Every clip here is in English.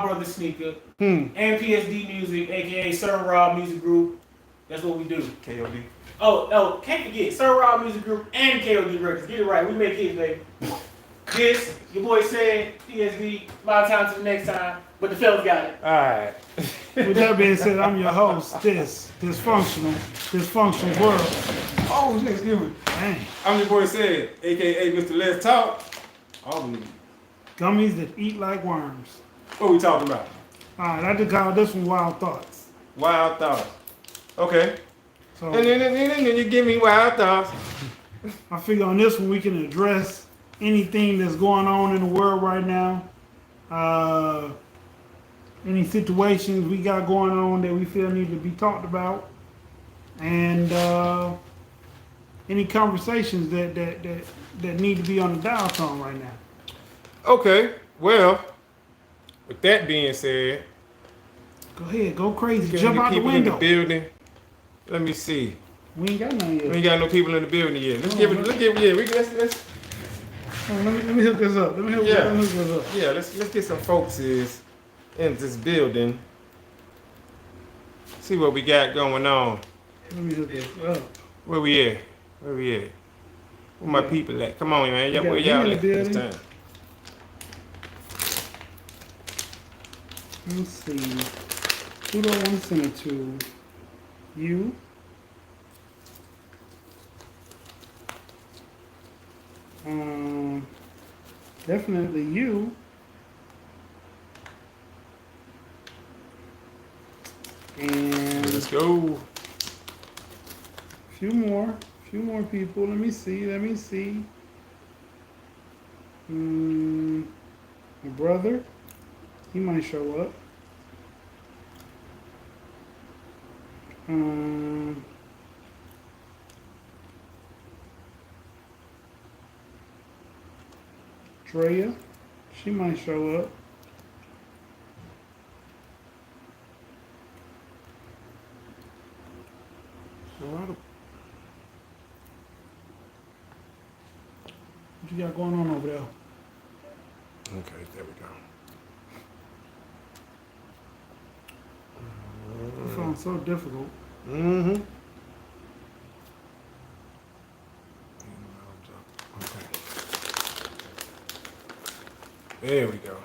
Brother Sneaker, and PSD Music, aka Sir Rob Music Group. That's what we do. KOD. Oh, can't forget Sir Rob Music Group and KOD Records. Get it right. We make hits, baby. This, your boy said, PSD, my time to the next time, but the fellas got it. Alright. With that being said, I'm your host. This dysfunctional world. Oh, excuse me. Dang. I'm your boy Said, aka Mr. Let's Talk. Albany. Gummies that eat like worms. What we talking about? Alright, I just call this one Wild Thoughts. Wild thoughts. Okay. So And then you give me wild thoughts. I figure on this one we can address anything that's going on in the world right now. Any situations we got going on that we feel need to be talked about. And any conversations that need to be on the dial tone right now. Okay. Well, with that being said, Go ahead, go crazy, get jump any out the people in the window. building. Let me see. We ain't got none We yet. ain't got no people in the building yet. Let's Let me hook this up. Let me hook this up. let's get some folks in this building. See what we got going on. Let me hook this up. Where we at? Where my people at? Come on, man. We got Where them y'all in the at this building. time? Let's see. Who do I want to send it to? You. Definitely you. And Let's go. a few more people. Let me see. My brother, he might show up. Drea, she might show up. What you got going on over there? Okay, there we go. It sounds so difficult. Mm-hmm. Okay. There we go.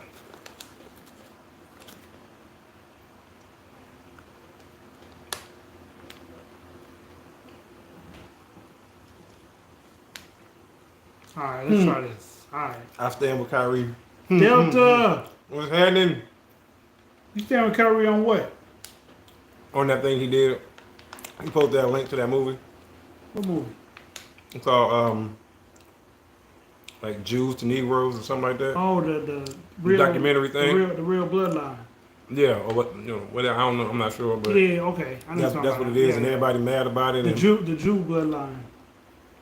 All right, let's try this. All right. I stand with Kyrie. Delta, What's happening you stand with Kyrie on what? on that thing he did? He posted that link to that movie. What movie? It's called like Jews to Negroes or something like that. Oh, the real documentary thing? The real bloodline. Yeah, or what? Whatever. I don't know. I'm not sure, but Yeah, okay. I know that's something what about it is, Yeah, and yeah. everybody mad about it. The and, Jew bloodline,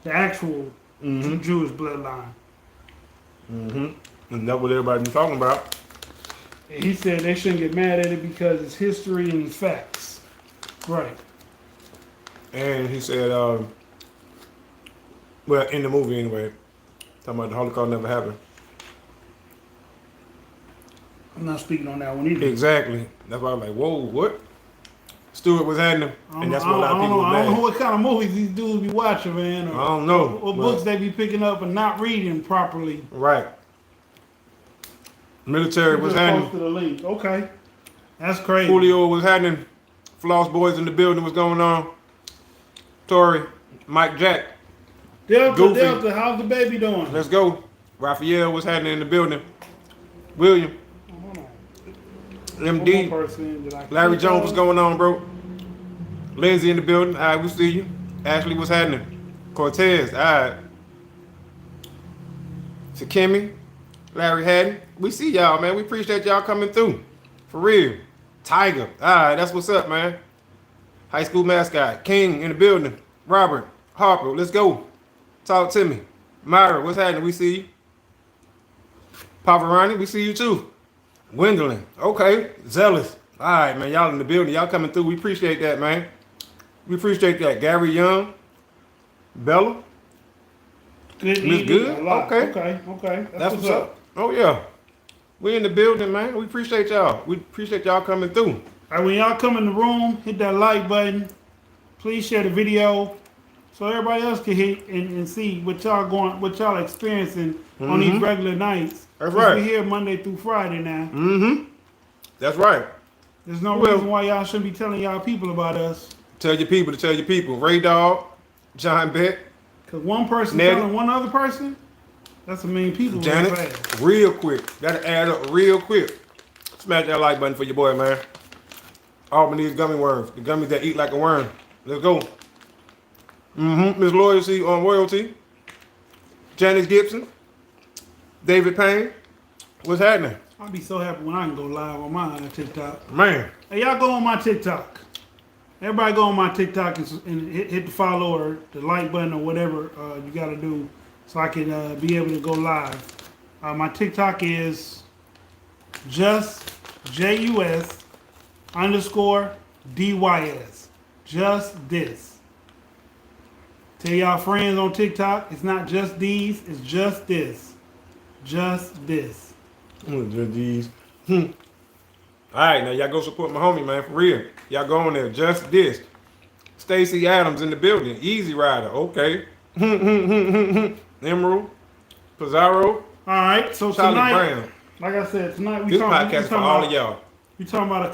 the actual Jewish bloodline. and that's what everybody's talking about. And he said they shouldn't get mad at it because it's history and it's facts. Right. And he said, well, in the movie anyway, talking about the Holocaust never happened. I'm not speaking on that one either. Exactly. That's why I was like, whoa, what? Stewart was handing, and that's what a lot of people were I don't know mad. what kind of movies these dudes be watching, man. Or, I don't know. Or books they be picking up and not reading properly. Right. Military was Just handing. posted a link. Okay. That's crazy. Julio was handing. Floss Boys in the building. What's going on? Tory, Mike Jack. Goofy. Delta, how's the baby doing? Let's go. Raphael was handing in the building. William, Hold on. MD. One more person that I can Larry think Jones, of. what's going on, bro? Lindsay in the building. All right, we see you. Ashley, what's happening? Cortez, all right. Sakimi, Larry Haddon. We see y'all, man. We appreciate y'all coming through. For real. Tiger. All right, that's what's up, man. High school mascot. King in the building. Robert, Harper, let's go. Talk to me. Myra, what's happening? We see you. Pavarani, we see you too. Gwendolyn, okay. Zealous. All right, man. Y'all in the building. Y'all coming through. We appreciate that, man. We appreciate that. Gary Young. Bella. Good Miss evening. Good? A lot. Okay. Okay. That's what's up. Oh, yeah. We in the building, man. We appreciate y'all. We appreciate y'all coming through. All right, when y'all come in the room, hit that like button. Please share the video so everybody else can hit and see what y'all experiencing on these regular nights. That's right. We're here Monday through Friday now. Mm-hmm. That's right. There's no Well- reason why y'all shouldn't be telling y'all people about us. Tell your people to tell your people. Ray Dog, John Beck, Cause one person Nettie. telling one other person, that's a million people. real Janet, fast. real quick. That'll add up real quick. Smash that like button for your boy, man. Albany's gummy worms. The gummies that eat like a worm. Let's go. Miss Loyalty on Royalty. Janice Gibson. David Payne. What's happening? I'll be so happy when I can go live on my TikTok. Man. Hey, y'all go on my TikTok. Everybody go on my TikTok and hit the follow or the like button or whatever you got to do so I can be able to go live. My TikTok is JUS_DYS. Just this. Tell y'all friends on TikTok, it's not just these, it's just this. Just this. These. All right, now y'all go support my homie, man, for real. Y'all go on there. Just this. Stacey Adams in the building. Easy Rider. Okay. Emerald. Pizarro. All right, so Charlie tonight, Brown. like I said, tonight we This talking podcast for all of y'all. We talking about a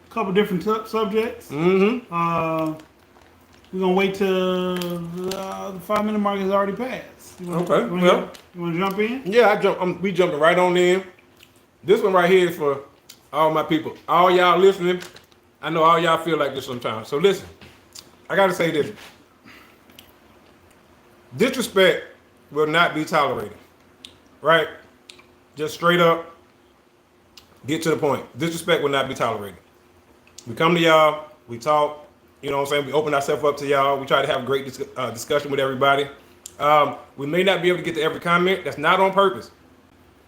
couple different subjects. We're gonna wait till the 5-minute mark has already passed. You Okay, You want to jump in? Yeah, we jumping right on in. This one right here is for all my people. All y'all listening. I know all y'all feel like this sometimes. So listen, I gotta say this. Disrespect will not be tolerated. Right? Just straight up, get to the point. Disrespect will not be tolerated. We come to y'all, we talk, you know what I'm saying? We open ourselves up to y'all. We try to have a great discussion with everybody. We may not be able to get to every comment. That's not on purpose.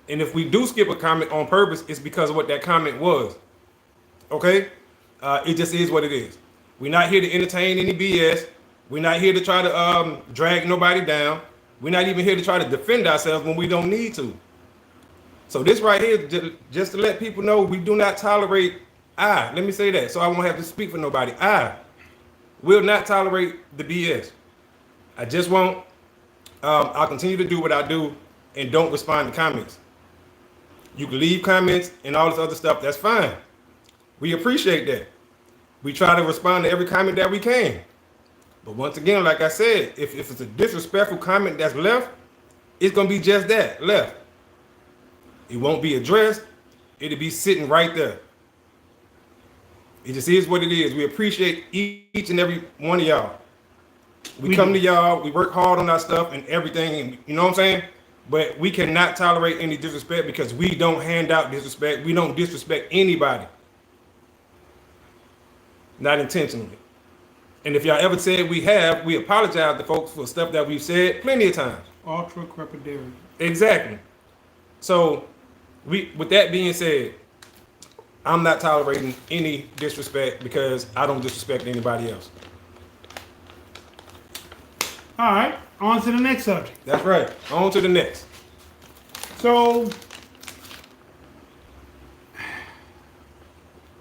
And if we do skip a comment on purpose, it's because of what that comment was. Okay? It just is what it is. We're not here to entertain any BS. We're not here to try to drag nobody down. We're not even here to try to defend ourselves when we don't need to. So this right here, just to let people know, we do not tolerate, let me say that so I won't have to speak for nobody. I will not tolerate the BS. I just won't. I'll continue to do what I do and don't respond to comments. You can leave comments and all this other stuff. That's fine. We appreciate that. We try to respond to every comment that we can. But once again, like I said, if it's a disrespectful comment that's left, it's going to be just that, left. It won't be addressed. It'll be sitting right there. It just is what it is. We appreciate each and every one of y'all. We come to y'all, we work hard on our stuff and everything, and you know what I'm saying? But we cannot tolerate any disrespect because we don't hand out disrespect. We don't disrespect anybody. Not intentionally. And if y'all ever said we have, we apologize to folks for stuff that we've said plenty of times. Ultra crepidarian. Exactly. So, with that being said, I'm not tolerating any disrespect because I don't disrespect anybody else. All right, on to the next subject. That's right. On to the next. So,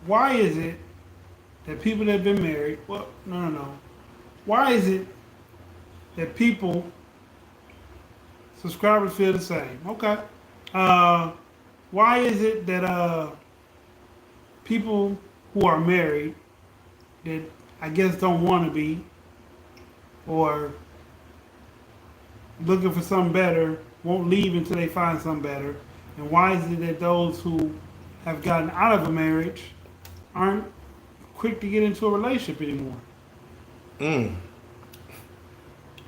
why is it that people that have been married, well, no. Why is it that people, subscribers feel the same? Okay. Why is it that people who are married that I guess don't want to be or looking for something better won't leave until they find something better? And why is it that those who have gotten out of a marriage aren't quick to get into a relationship anymore?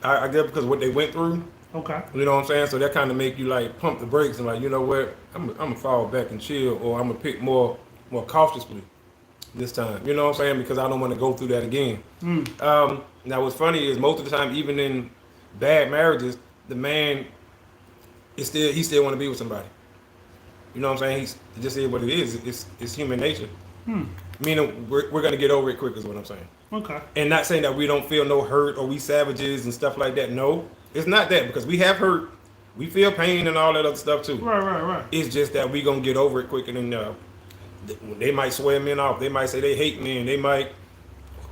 I guess because what they went through. Okay. You know what I'm saying? So that kind of make you like pump the brakes and like, you know what? I'm gonna fall back and chill, or I'm gonna pick more cautiously this time. You know what I'm saying? Because I don't want to go through that again. Now what's funny is most of the time, even in bad marriages, the man he still want to be with somebody. You know what I'm saying? He just is what it is. It's human nature. Meaning we're gonna get over it quick is what I'm saying. Okay. And not saying that we don't feel no hurt or we savages and stuff like that. No, it's not that, because we have hurt, We feel pain and all that other stuff too. Right. It's just that we gonna get over it quicker than they might swear men off. They might say they hate men. They might,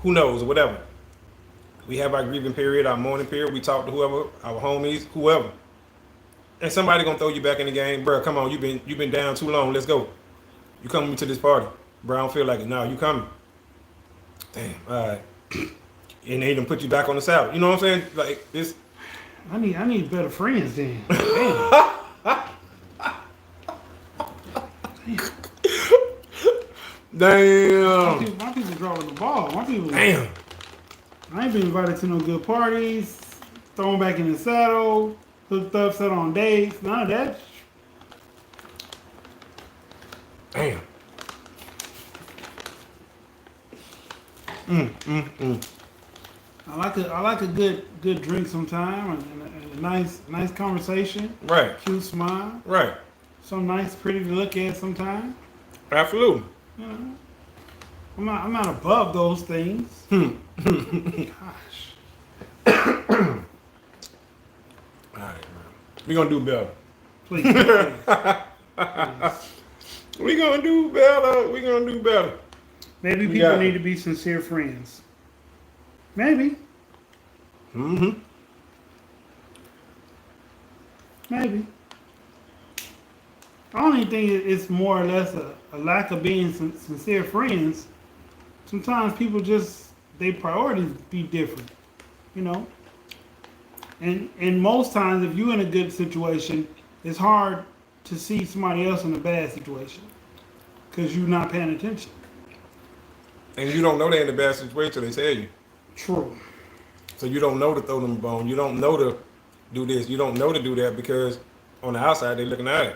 who knows, or whatever. We have our grieving period, our mourning period. We talk to whoever, our homies, whoever. And somebody gonna throw you back in the game, bro. Come on, you been down too long. Let's go. You coming to this party, bro? I don't feel like it. No, you coming. Damn. All right. And they done put you back on the saddle. You know what I'm saying? Like this. I need better friends then. Damn. Damn. My people drawing the ball. My people. Damn. I ain't been invited to no good parties. Thrown back in the saddle. Hooked up, set on dates. None of that. Damn. I like a good drink sometime and a nice conversation. Right. Cute smile. Right. So nice, pretty to look at sometime. Absolutely. You know, I'm not above those things. Gosh. All right, man. We gonna do better. Please. We gonna do better. We gonna do better. Maybe We people got need it. to be sincere friends. Maybe. Mm-hmm. Maybe. I don't even think it's more or less a lack of being sincere friends. Sometimes people just, their priorities be different, you know? And most times, if you're in a good situation, it's hard to see somebody else in a bad situation because you're not paying attention. And you don't know they're in a bad situation till they tell you. True. So you don't know to throw them a bone. You don't know to do this. You don't know to do that because on the outside they're looking at it.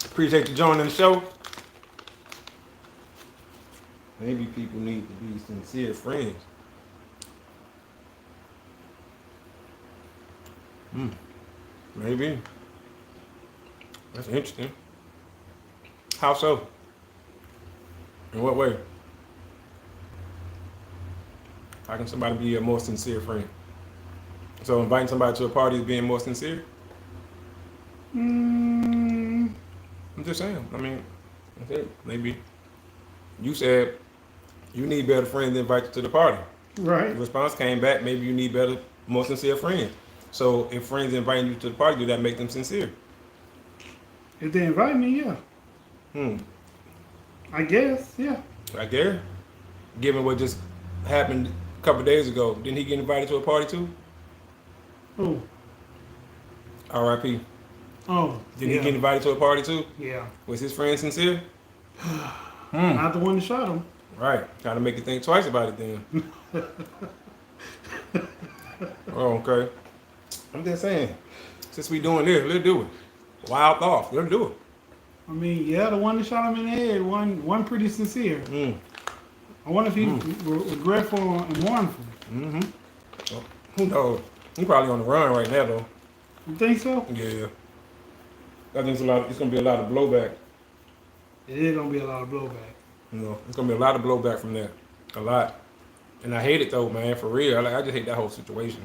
Appreciate you joining the show. Maybe people need to be sincere friends. Maybe. That's interesting. How so? In what way? How can somebody be a more sincere friend? So inviting somebody to a party is being more sincere? I'm just saying. I mean, that's it. Maybe you said you need better friends to invite you to the party. Right. The response came back, maybe you need better, more sincere friends. So if friends inviting you to the party, do that make them sincere? If they invite me, yeah. I guess, yeah. Right there. Given what just happened a couple of days ago, didn't he get invited to a party too? Oh. R.I.P. Oh. Did he get invited to a party too? Yeah. Was his friend sincere? Not the one that shot him. Right. Trying to make you think twice about it then. Oh, okay. I'm just saying. Since we doing this, let's do it. Wild thoughts. Let's do it. I mean, yeah, the one that shot him in the head, one pretty sincere. I wonder if he's regretful and mournful. Well, who knows? He probably on the run right now though. You think so? Yeah. I think it's gonna be a lot of blowback. It is gonna be a lot of blowback. You know, it's gonna be a lot of blowback from that. A lot. And I hate it though, man, for real. I just hate that whole situation.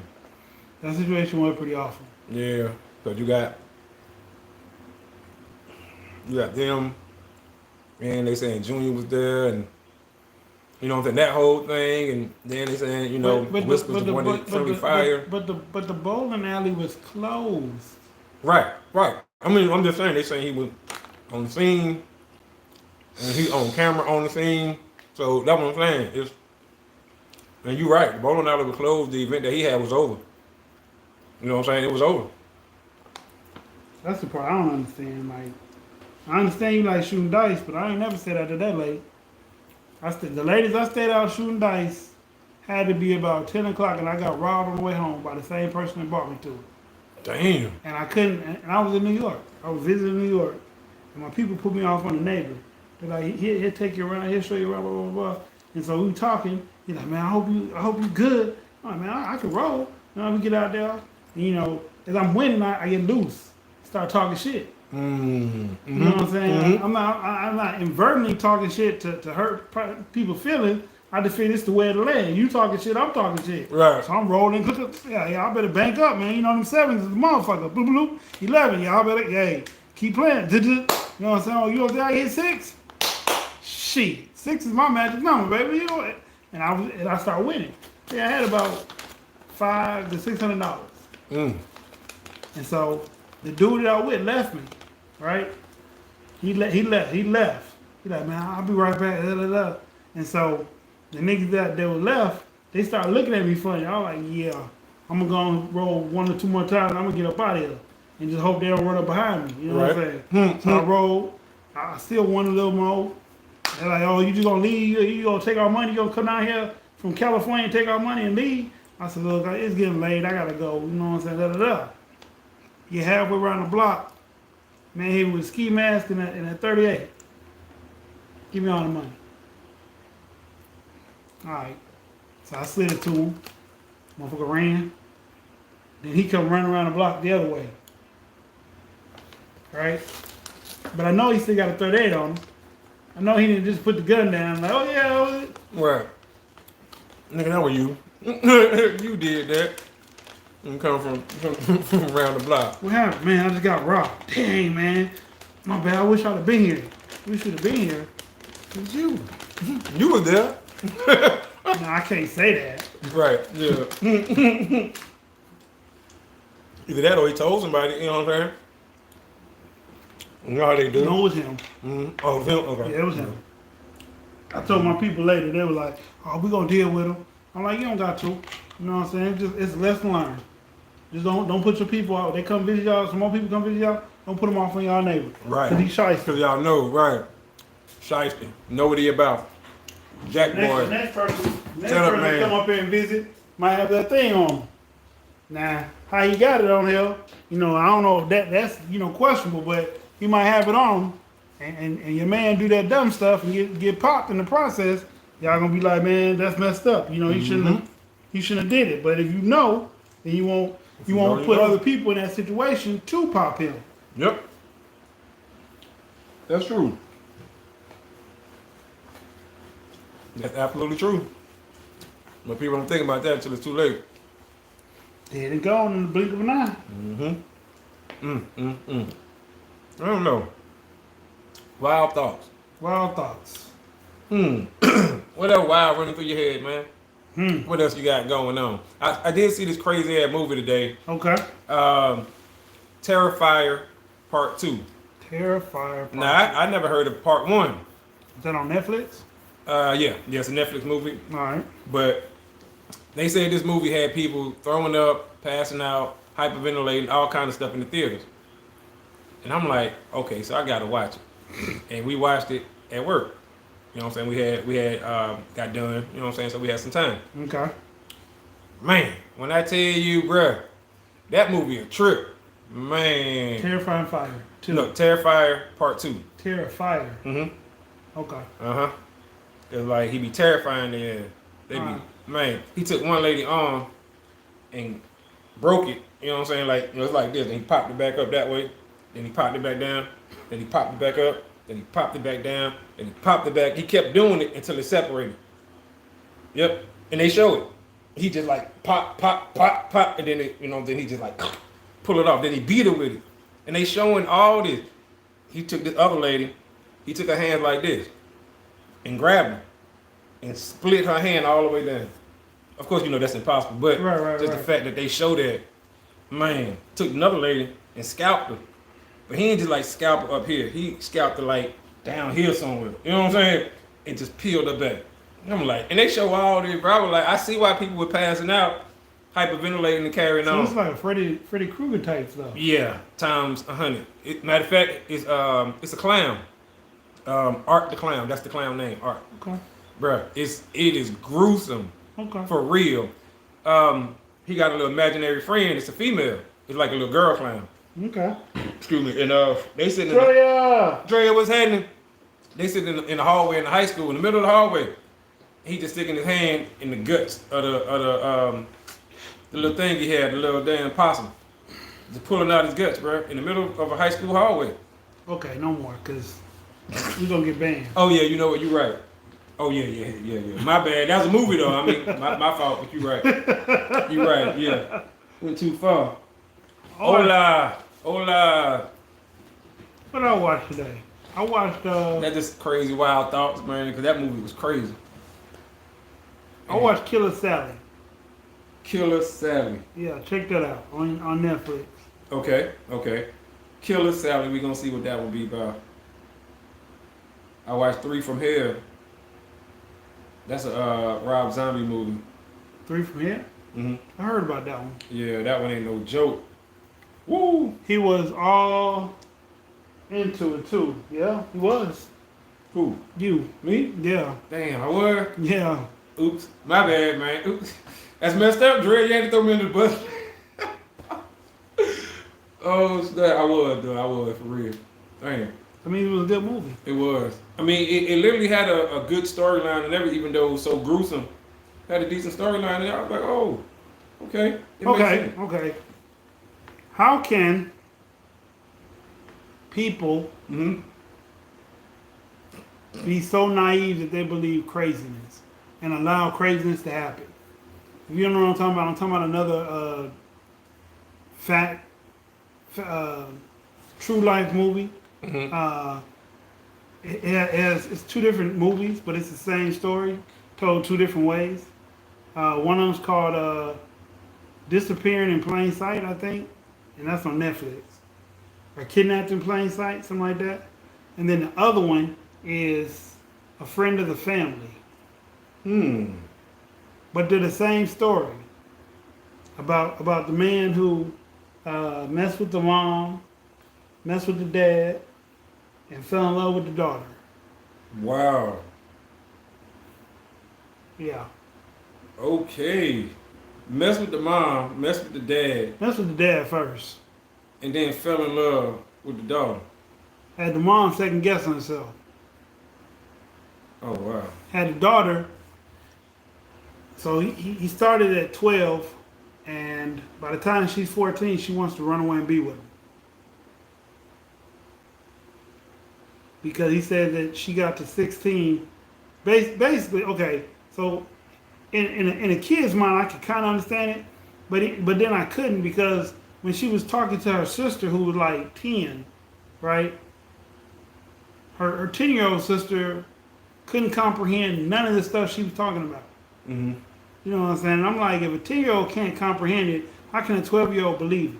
That situation was pretty awful. Yeah. Because you got them, and they saying Junior was there, and you know what I'm saying, that whole thing, and then they saying, you know, Whispers of one that friendly fire. But the bowling alley was closed. Right. I mean, I'm just saying, they saying he was on the scene, and he on camera on the scene. So that's what I'm saying. And you're right, the bowling alley was closed. The event that he had was over. You know what I'm saying? It was over. That's the part I don't understand. Like, I understand you like shooting dice, but I ain't never stayed out there that late. The latest I stayed out shooting dice had to be about 10 o'clock, and I got robbed on the way home by the same person that brought me to it. Damn. And I couldn't, and I was in New York. I was visiting New York. And my people put me off on the neighbor. They're like, he'll take you around, he'll show you around, blah, blah, blah. And so we talking. He's like, man, I hope you good. I'm like, man, I can roll. You know, we get out there. And, you know, as I'm winning, I get loose. Start talking shit. Mm. You know what I'm saying? I'm not inadvertently talking shit to hurt people's feelings. I just feel it's the way of the land. You talking shit, I'm talking shit. Right. So I'm rolling. Yeah, y'all better bank up, man. You know them sevens is the motherfucker. Bloop, bloop. 11. Y'all better, hey, keep playing. You know what I'm saying? Oh, you over there? I hit 6? Shit. 6 is my magic number, baby. You know it. And I start winning. Yeah, I had about $500 to $600. Mm. And so the dude that I with left me, right? He left. He like, man, I'll be right back. Da, da, da. And so the niggas that were left, they started looking at me funny. I was like, yeah, I'm gonna roll 1 or 2 more times. I'm gonna get up out of here and just hope they don't run up behind me. You know what I'm saying? So I rolled. I still won a little more. They're like, oh, you just gonna leave? You gonna take our money? You gonna come down here from California and take our money and leave? I said, look, it's getting late. I gotta go. You know what I'm saying? Da, da, da. Get halfway around the block. Man, he with a ski mask and a 38. Give me all the money. Alright. So I slid it to him. Motherfucker ran. Then he come running around the block the other way. Right? But I know he still got a 38 on him. I know he didn't just put the gun down. Like, oh yeah. Right. Nigga, that was you. You did that. And come from around the block. What happened? Man, I just got robbed. Dang, man. My bad. I wish I'd have been here. We should have been here. It was you. You was there. No, I can't say that. Right, yeah. Either that or he told somebody, you know what I'm saying? You know how they do. No, it was him. Mm-hmm. Oh, it was him? Okay. Yeah, it was him. I told my people later, they were like, oh, we gonna deal with him. I'm like, you don't got to. You know what I'm saying? It's a lesson learned. Just don't put your people out. They come visit y'all, some more people come visit y'all, don't put them off on y'all neighbor. Right. Cause he's shy. Because y'all know, right. Shiesty. Know what he about. Jack boy. Next person Tell up, man. come up here and visit might have that thing on him. Now, how he got it on here, you know, I don't know if that's questionable, but he might have it on him, and your man do that dumb stuff and get popped in the process. Y'all gonna be like, man, that's messed up. You know, he shouldn't have did it. But if you know, then you won't put other people in that situation to pop him. Yep. That's true. That's absolutely true. But people don't think about that until it's too late. Dead and gone in the blink of an eye. I don't know. Wild thoughts. Wild thoughts. What else wild running through your head, man? What else you got going on? I did see this crazy ass movie today. Okay. Terrifier Part 2. Terrifier. Now, I never heard of Part 1. Is that on Netflix? Yeah, it's a Netflix movie. All right. But they said this movie had people throwing up, passing out, hyperventilating, all kind of stuff in the theaters. And I'm like, okay, so I gotta watch it. And we watched it at work. You know what I'm saying? We had got done, you know what I'm saying? So we had some time. Okay. Man, when I tell you, bruh, that movie a trip. Man. Terrifying Fire 2. Look, Terrifier Part 2. Terrifier. Mm-hmm. Okay. Uh-huh. It's like he be terrifying there. They be man, he took one lady arm and broke it, you know what I'm saying? Like, you know, it's like this, and he popped it back up that way, then he popped it back down, then he popped it back up, then he popped it back down, then he popped it back. He kept doing it until it separated. Yep. And they show it. He just like pop, pop, pop, pop, and then then he just like pull it off. Then he beat her with it. And they showing all this. He took this other lady, he took her hand like this and grabbed her and split her hand all the way down. Of course, that's impossible, but the fact that they show that, man, took another lady and scalped her. But he ain't just like scalp her up here. He scalped her like down here somewhere. You know what I'm saying? And just peeled her back. And I'm like, and they show all this, bro. I was like, I see why people were passing out, hyperventilating and carrying on. So it's like a Freddy Krueger type stuff. Yeah, times 100. Matter of fact, it's a clown. Art the Clown. That's the clown name, Art. Okay. Bruh, it is gruesome. Okay. For real. He got a little imaginary friend. It's a female. It's like a little girl clown. Okay. Excuse me. And they sitting Drea, what's happening? They sitting in the hallway in the high school, in the middle of the hallway. He just sticking his hand in the guts of the little thing he had, the little damn possum. just pulling out his guts, bro, in the middle of a high school hallway. Okay, no more, cause we gonna get banned. Oh yeah, you know what? You're right. Oh yeah. My bad. That was a movie though. I mean, my fault. But you're right. You're right. Yeah, went too far. Hola. What I watched today? I watched. That's just crazy, wild thoughts, man. Because that movie was crazy. I watched Killer Sally. Killer Sally. Yeah, check that out on Netflix. Okay. Killer Sally. We gonna see what that will be about. I watched 3 from Hell. That's a Rob Zombie movie. 3 from Here. Mm-hmm. I heard about that one. Yeah, that one ain't no joke. Woo! He was all into it too. Yeah, he was. Who? You. Me? Yeah. Damn, I was. Yeah. Oops. My bad, man. Oops. That's messed up, Dre. You had to throw me in the bus. Oh, snap. I was, though. I was, for real. Damn. I mean, it was a good movie. It was. I mean, it literally had a good storyline and everything, even though it was so gruesome. Had a decent storyline, and I was like, oh, okay. It makes sense. Okay. How can people Mm-hmm. be so naive that they believe craziness and allow craziness to happen? If you don't know what I'm talking about another true life movie. Mm-hmm. It's 2 different movies, but it's the same story told 2 different ways. One of them's called Disappearing in Plain Sight, I think, and that's on Netflix. Or Kidnapped in Plain Sight, something like that. And then the other one is A Friend of the Family. But they're the same story about the man who messed with the mom, messed with the dad, and fell in love with the daughter. Wow. Yeah. Okay. Mess with the mom, mess with the dad, Messed with the dad first. and then fell in love with the daughter. Had the mom second guessing herself. Oh, wow. Had the daughter. So he started at 12, and by the time she's 14, she wants to run away and be with him. Because he said that she got to 16. Basically, okay, so in a kid's mind, I could kind of understand it, but then I couldn't, because when she was talking to her sister, who was like 10, right? Her 10-year-old sister couldn't comprehend none of the stuff she was talking about. Mm-hmm. You know what I'm saying? And I'm like, if a 10-year-old can't comprehend it, how can a 12-year-old believe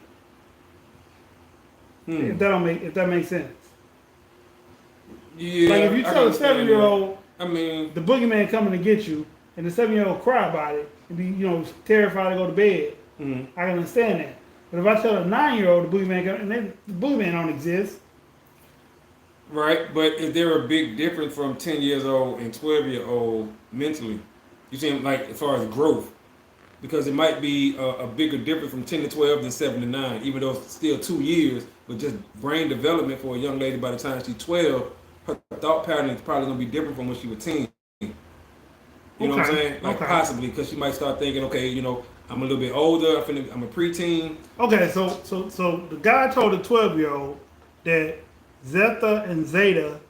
it? If that makes sense. Yeah. Like if you I tell a understand 7-year-old that. I mean, the boogeyman coming to get you, and the 7-year-old cry about it and be, terrified to go to bed, mm-hmm. I can understand that. But if I tell a 9-year-old the boogeyman and the boogeyman don't exist, Right, but is there a big difference from 10 years old and 12-year-old mentally? You see, like, as far as growth? Because it might be a bigger difference from 10 to 12 than 7 to 9, even though it's still 2 years, but just brain development for a young lady by the time she's 12, her thought pattern is probably going to be different from when she was 10. You know what I'm saying? Like, possibly, because she might start thinking, okay, I'm a little bit older, I'm a preteen. okay, so the guy told the 12-year-old that Zeta and Zeta,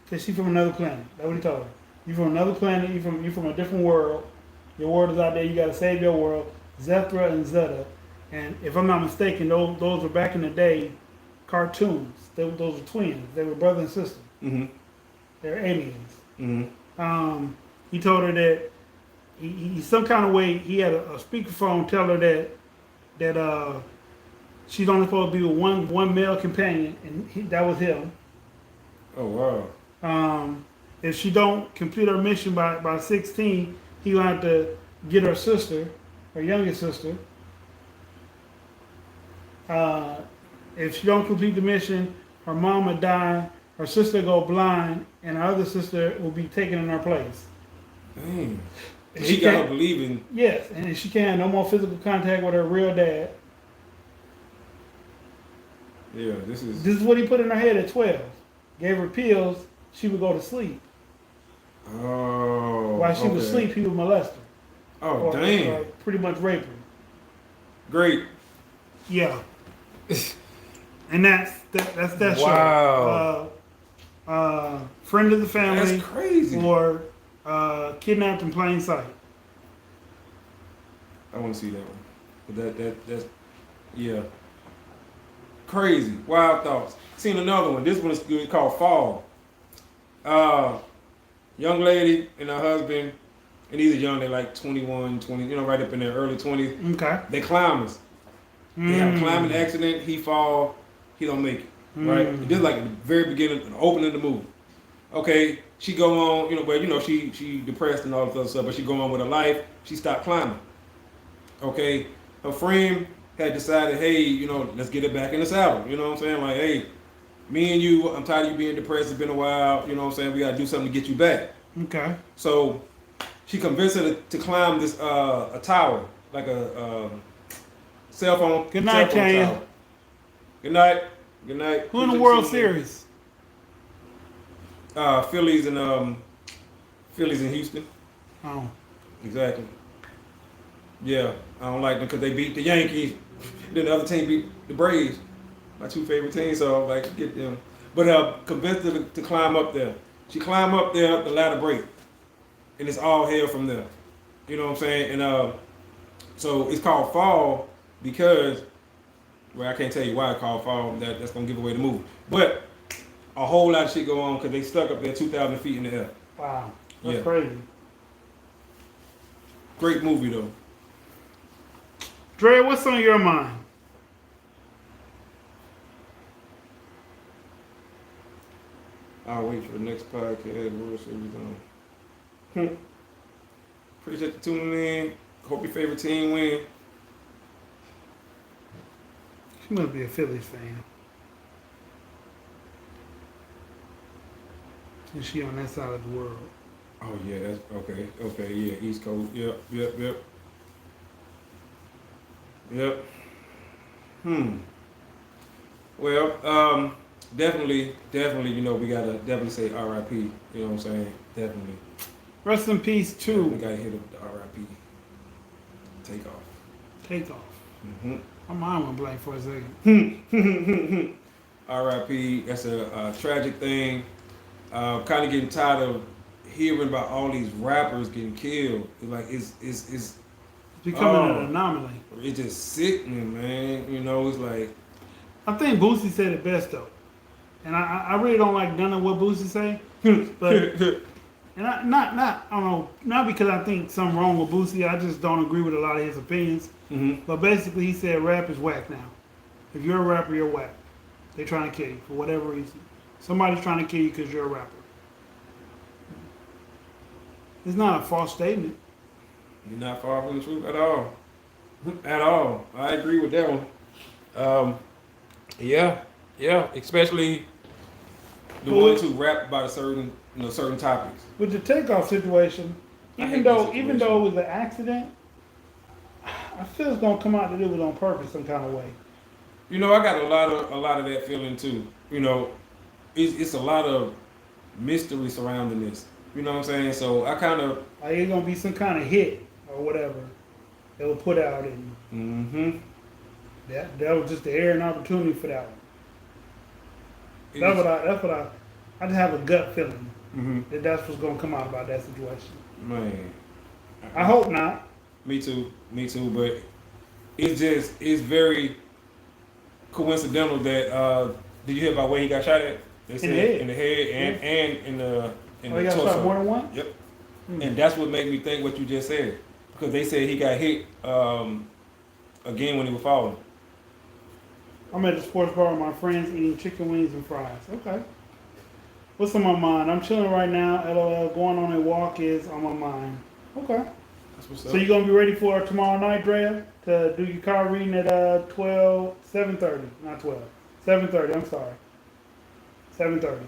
because she's from another planet. That's what he told her. You from another planet. You from a different world. Your world is out there. You got to save your world. Zethra and Zeta, and if I'm not mistaken, those were back in the day, cartoons. Those were twins. They were brother and sister. Mm-hmm. They're aliens. Mm-hmm. He told her that he some kind of way he had a speakerphone tell her that she's only supposed to be with one male companion, and that was him. Oh wow. If she don't complete her mission by 16, he gonna have to get her sister, her youngest sister. If she don't complete the mission, her mom will die, her sister go blind, and her other sister will be taken in her place. Dang. And She got her believing. Yes, and she can't have no more physical contact with her real dad. Yeah, this is what he put in her head at 12. Gave her pills, she would go to sleep. Oh. While she was asleep, he would molest her. Oh, or damn. pretty much rape her. Great. Yeah. And that's that Wow. show. Friend of the family That's crazy. or Kidnapped in Plain Sight. I want to see that one. But that's yeah. Crazy. Wild thoughts. Seen another one. This one is good called Fall. Young lady and her husband, and these are young, they're like 21, 20, right up in their early 20s. Okay. They climbers. They have a climbing accident, he fall, he don't make it. Right? This is like at the very beginning, the opening of the movie. Okay, she go on, she depressed and all this other stuff, but she go on with her life, she stopped climbing. Okay, her friend had decided, hey, let's get it back in the saddle. You know what I'm saying? Like, hey, me and you, I'm tired of you being depressed. It's been a while. You know what I'm saying? We got to do something to get you back. Okay. So she convinced her to climb this a tower, like a cell phone. Good night, cell phone Tanya. tower. Good night. Good night. Who in the World Series? Phillies and Houston. Oh. Exactly. Yeah, I don't like them because they beat the Yankees. Then the other team beat the Braves, my two favorite teams. So I'm like, get them. But convinced her to climb up there. She climbed up there, the ladder break, and it's all hell from there. You know what I'm saying? And so it's called Fall because, well, I can't tell you why it's called Fall. That's gonna give away the movie. But a whole lot of shit go on because they stuck up there 2,000 feet in the air. Wow. That's Yeah. crazy. Great movie though. Dre, what's on your mind? I'll wait for the next podcast. World Series on. Appreciate you tuning in. Hope your favorite team win. She must be a Phillies fan. And she on that side of the world. Oh yeah, that's okay. Okay, yeah, East Coast. Yep. Well, definitely, we gotta definitely say R.I.P. You know what I'm saying? Definitely. Rest in peace, We too. gotta hit up the R.I.P. Take off. Take off. Mm-hmm. My mind went blank for a second. R.I.P. That's a tragic thing. Kind of getting tired of hearing about all these rappers getting killed. It's Becoming an anomaly. It's just sickening, man. It's like. I think Boosie said it best though, and I really don't like none of what Boosie say, but and I don't know, not because I think something wrong with Boosie. I just don't agree with a lot of his opinions. Mm-hmm. But basically, he said rap is whack now. If you're a rapper, you're whack. They're trying to kill you for whatever reason. Somebody's trying to kill you because you're a rapper. It's not a false statement. You're not far from the truth at all. At all. I agree with that one. Yeah, especially the ones who rap about certain topics. With the Takeoff situation, even though it was an accident, I feel it's gonna come out that it was on purpose some kind of way. I got a lot of that feeling too. It's a lot of mystery surrounding this. You know what I'm saying? So I kind of Like it's gonna be some kind of hit or whatever they will put out, and mm-hmm. that was just the air and opportunity for that one. That's what I just have a gut feeling Mm-hmm. that's what's gonna come out about that situation. Man. I hope not. Me too, but it's very coincidental that did you hear about where he got shot at? They said in the head and in the He got torso. shot more than once? Yep. And that's what made me think what you just said. Because they said he got hit again when he was falling. I'm at the sports bar with my friends eating chicken wings and fries. Okay. What's on my mind? I'm chilling right now. LOL. Going on a walk is on my mind. Okay. That's what's up. So you gonna be ready for tomorrow night, Drea, to do your car reading at 7:30, not 12. 7:30. I'm sorry. 7:30.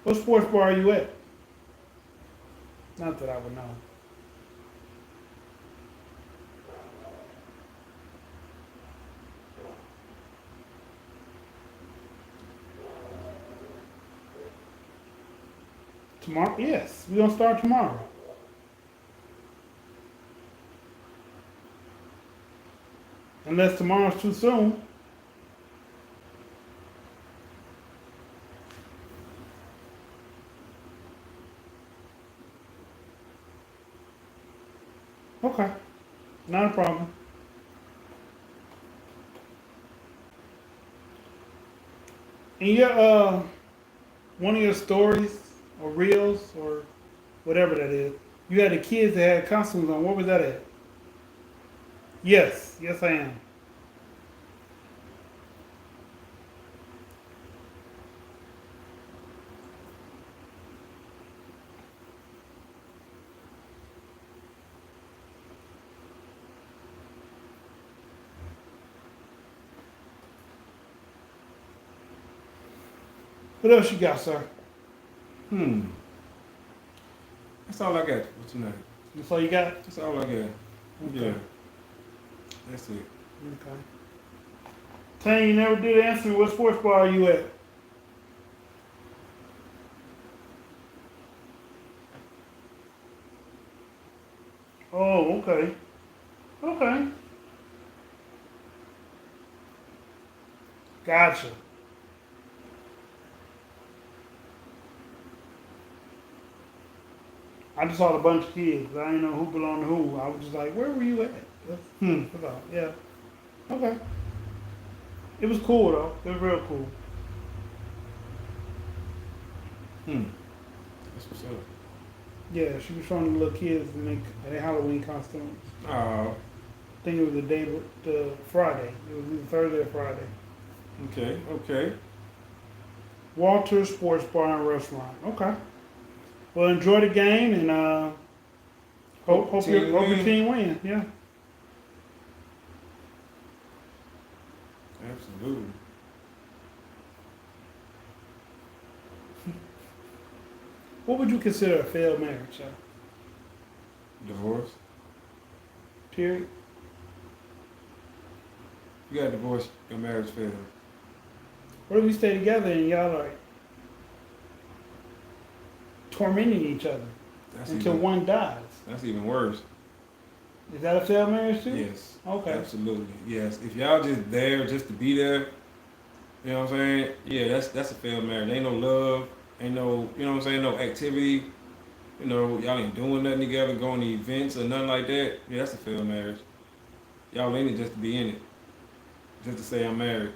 What sports bar are you at? Not that I would know. Tomorrow? Yes, we're gonna start tomorrow. Unless tomorrow's too soon. Okay. Not a problem. In your one of your stories or reels or whatever that is, you had the kids that had costumes on. What was that at? Yes, yes I am. What else you got, sir? That's all I got for tonight. That's all you got? That's all I got. Okay. Yeah. That's it. Okay. Tang, you never did answer me. What sports bar are you at? Oh, okay. Okay. Gotcha. I just saw a bunch of kids. I didn't know who belonged to who. I was just like, where were you at? That's all. Yeah. Okay. It was cool though. It was real cool. That's what's up. Yeah, she was showing the little kids in their Halloween costumes. Oh, I think it was the Friday. It was either Thursday or Friday. okay, okay. Walter Sports Bar and Restaurant. Okay. Well, enjoy the game and hope your team wins. Yeah. Absolutely. What would you consider a failed marriage? Sir? Divorce. Period. You got divorced, your marriage failed. What if we stay together and y'all like tormenting each other That's until even, one dies? That's even worse. Is that a failed marriage too? Yes. Okay. Absolutely. Yes. If y'all just there just to be there, you know what I'm saying? Yeah, that's a failed marriage. Ain't no love, ain't no, you know what I'm saying, no activity. You know, y'all ain't doing nothing together, going to events or nothing like that. Yeah, that's a failed marriage. Y'all in it just to be in it. Just to say I'm married.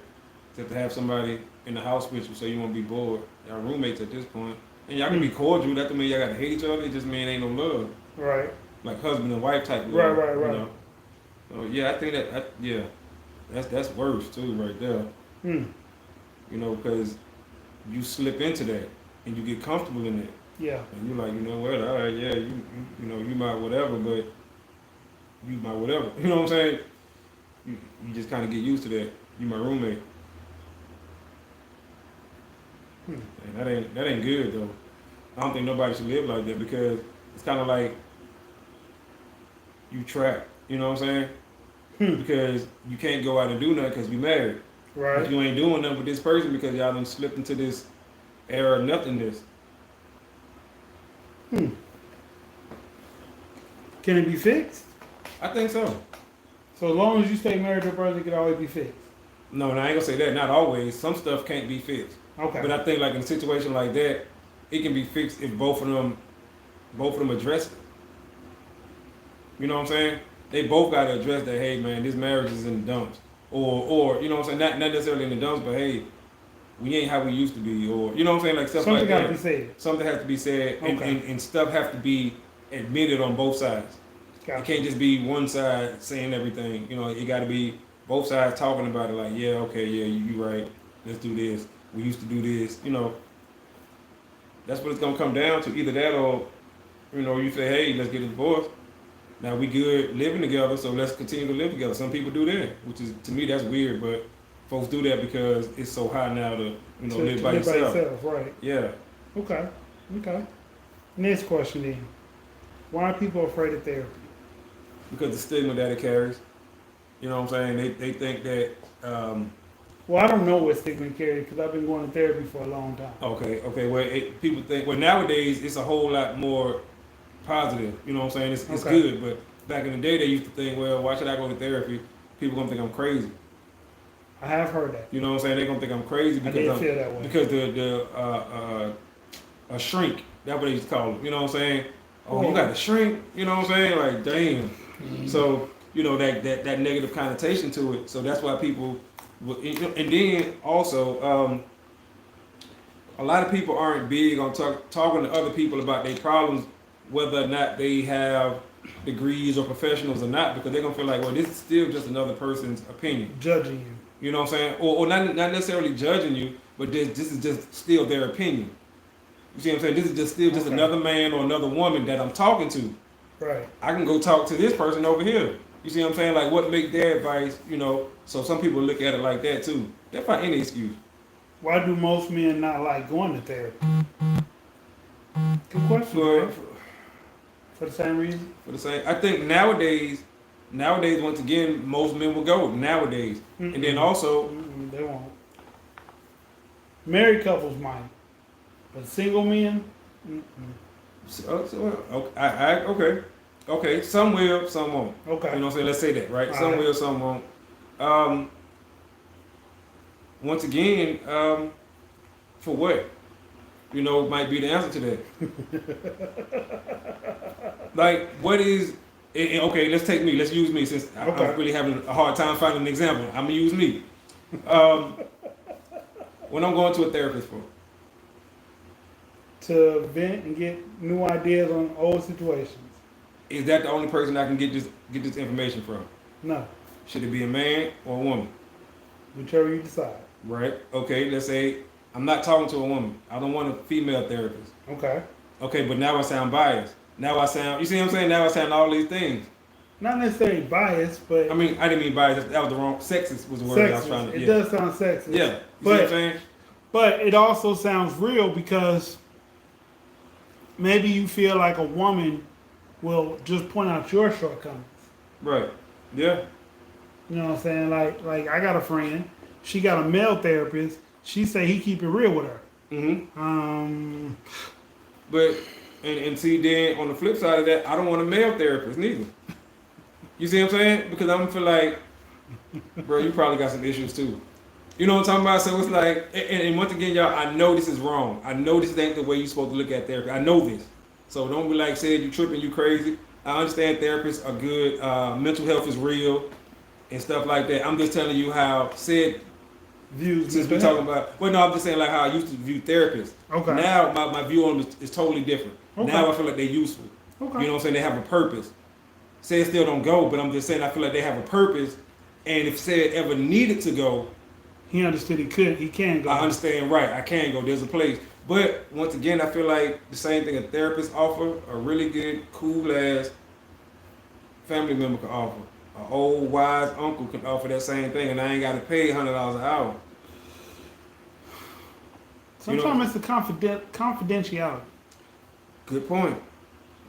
Just to have somebody in the house with you so you won't be bored. Y'all roommates at this point. And y'all can be cordial. That don't mean y'all gotta hate each other. It just mean ain't no love. Right. Like husband and wife type love. Right. You know? So yeah, I think yeah. That's worse too right there. Hmm. You know, because you slip into that and you get comfortable in it. Yeah. And you're like, you know what, all right, yeah, you know, you might whatever, but you might whatever. You know what I'm saying? You just kind of get used to that. You my roommate. And that ain't good though. I don't think nobody should live like that because it's kind of like you trapped. You know what I'm saying? Because you can't go out and do nothing because you married. Right. But you ain't doing nothing with this person because y'all done slipped into this era of nothingness. Can it be fixed? I think so. So as long as you stay married to a person, it can always be fixed. No, I ain't gonna say that. Not always. Some stuff can't be fixed. Okay. But I think like in a situation like that, it can be fixed if both of them address it. You know what I'm saying? They both gotta address that. Hey man, this marriage is in the dumps, or you know what I'm saying? Not necessarily in the dumps, but hey, we ain't how we used to be, or you know what I'm saying? Like stuff Something like that. gotta be said. Something has to be said, Okay. and stuff have to be admitted on both sides. It Gotcha. can't just be one side saying everything. You know, it got to be both sides talking about it. Like, yeah, okay, yeah, you right. Let's do this. We used to do this. You know, that's what it's gonna come down to. Either that, or you know, you say, hey, let's get a divorce. Now we good living together, so let's continue to live together. Some people do that, which is to me that's weird, but folks do that because it's so high now to live by yourself. Right. Yeah. Okay. Next question then. Why are people afraid of therapy? Because the stigma that it carries. You know what I'm saying? They think that. Well, I don't know what stigma carries because I've been going to therapy for a long time. Okay. Well, people think. Well, nowadays it's a whole lot more positive. You know what I'm saying? It's Okay. good. But back in the day, they used to think, well, why should I go to therapy? people gonna think I'm crazy. I have heard that. You know what I'm saying? They're gonna think I'm crazy I because did I'm feel that way. because a shrink. That's what they used to call them. You know what I'm saying? Oh, you got to shrink. You know what I'm saying? Like, damn. Mm-hmm. So you know that negative connotation to it. So that's why people. And then also, a lot of people aren't big on talking to other people about their problems, whether or not they have degrees or professionals or not, because they're gonna feel like, well, this is still just another person's opinion. Judging you. You know what I'm saying? Or not necessarily judging you, but this is just still their opinion. You see what I'm saying? This is just still just another man or another woman that I'm talking to. Right. I can go talk to this person over here. You see what I'm saying? Like, what make their advice, you know? So some people look at it like that too. They find any excuse. Why do most men not like going to therapy? Good question. For the same reason? For the same, I think nowadays, once again, most men will go nowadays. Mm-mm. And then also, They won't. Married couples might, but single men, okay, some will, some won't. okay. You know what I'm saying? Let's say that, right? All Some right. will, some won't. Once again, for what? You know, might be the answer to that. Like, what is? Okay, let's take me. Let's use me since I'm really having a hard time finding an example. I'm gonna use me. When I'm going to a therapist for. To vent and get new ideas on old situations. Is that the only person I can get this information from? No, Should it be a man or a woman? whichever you decide. Right? Okay, let's say I'm not talking to a woman. I don't want a female therapist. Okay. Okay, but now I sound biased. Now I sound, you see what I'm saying? Now I sound all these things. Not necessarily biased, but I mean, I didn't mean biased. That was the wrong. Sexist was the word I was trying sexist. to. It Yeah. does sound sexist. Yeah. You see But- what I'm saying? But it also sounds real because maybe you feel like a woman will just point out your shortcomings. Right. Yeah. You know what I'm saying? Like I got a friend. She got a male therapist. She say he keep it real with her. Mm-hmm. But and see, then on the flip side of that, I don't want a male therapist neither. You see what I'm saying? Because I'm gonna feel like, bro, you probably got some issues too. You know what I'm talking about? So it's like, and once again, y'all, I know this is wrong. I know this ain't the way you're supposed to look at therapy. I know this. So don't be like, saying you tripping, you crazy. I understand therapists are good. Mental health is real and stuff like that. I'm just telling you how said, Views. since we're talking about, well, no, I'm just saying like how I used to view therapists. Okay. Now my view on them is totally different. Okay. Now I feel like they're useful. Okay. You know what I'm saying? They have a purpose. Say it still don't go, but I'm just saying I feel like they have a purpose. And if say it ever needed to go, He understood he can go. I understand, right? I can go. There's a place, but once again, I feel like the same thing a therapist offer, a really good, cool ass family member can offer. An old wise uncle can offer that same thing, and I ain't got to pay $100 an hour. Sometimes it's the confidentiality. Good point.